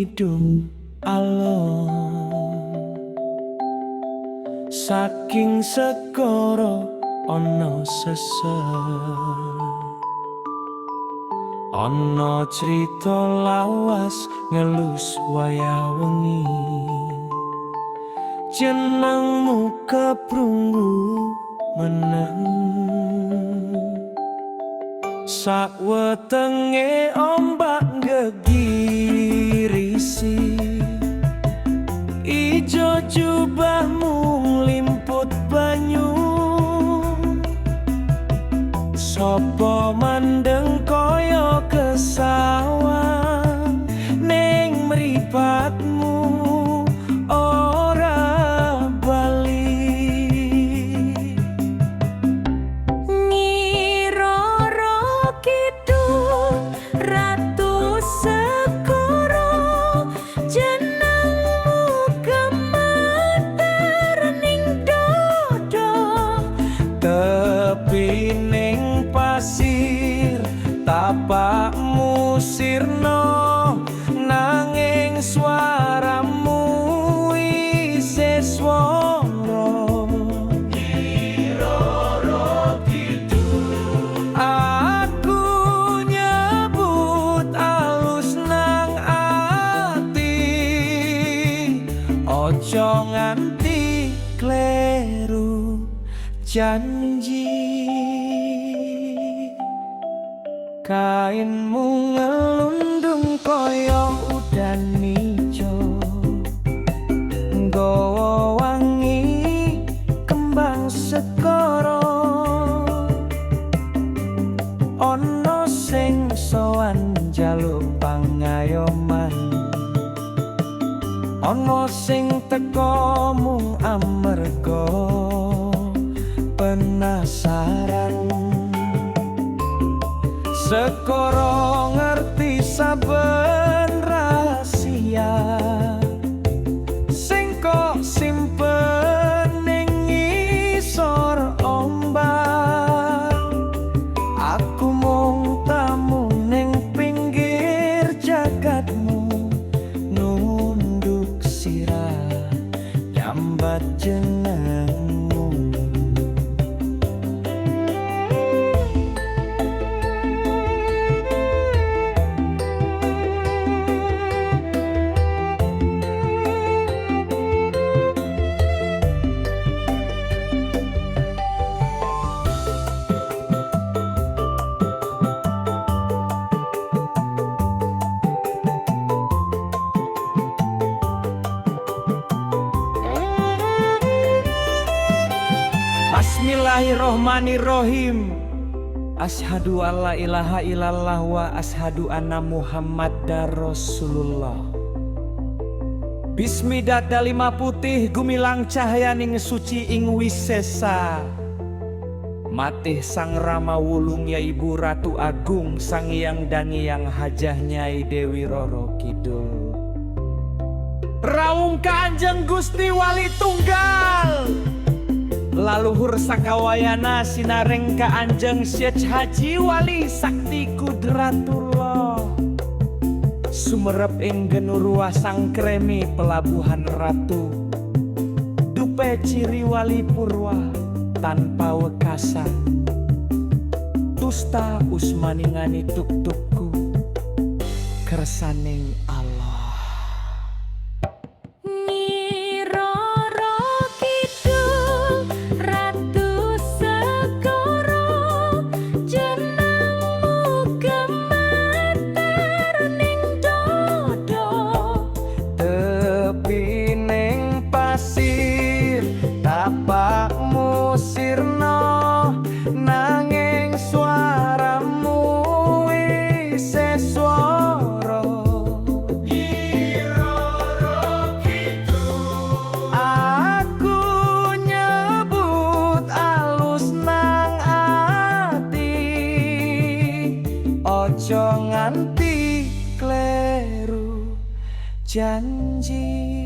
kidung alon. Saking segara ana sesar, ana crita lawas ngelus wayah wengi. Jenengmu keprunggu meneng, sakwetenge ombak gegirisi. Ijo jubahmu limput banyu, sopo mandeng koyo kesawang ning mripatmu ora bali. Nyiroro kidul ratu segara, jenengmu gemeter ning dodo. Tepi ning pasir tapakmu sirna, nanging swaramu isih swara. Nyiroro kidul, aku nyebut alus nang ati, ojo nganti kleru janji. Kainmu ngelundung koyo udan ijo, nggawa wangi kembang segara. Ana sing sowan njaluk pangayoman, ana sing teka mung amarga penasaran. Segara ngerti saben rahasia sing kok simpen ning ngisor ombak. Aku mung tamu ning pinggir jagatmu, nunduk sirah nyambat jenengmu. Bismillahirrohmanirrohim. Asyhadu alla ilaha illallah wa asyhadu anna Muhammadar Rasulullah. Bismi dada lima putih gumilang cahyaning suci ing wisesa. Matih sang Rama wulung ya Ibu Ratu Agung sang Hyang Dangyang Hajah Nyai Dewi Roro Kidul. Raung Kanjeng Gusti Wali Tunggal, laluhur sakawayana sinareng ka Anjeng Syekh Haji Wali Sakti Kudratullah. Sumerep ing genurwa sang kremi pelabuhan ratu, dupe ciri wali purwa tanpa wekasan. Tusta usmaningani tuk-tukku kersaning Allah. Tapakmu sirna, nanging swaramu isih swara. Nyiroro kidul, aku nyebut alus nang ati, ojo nganti kleru janji.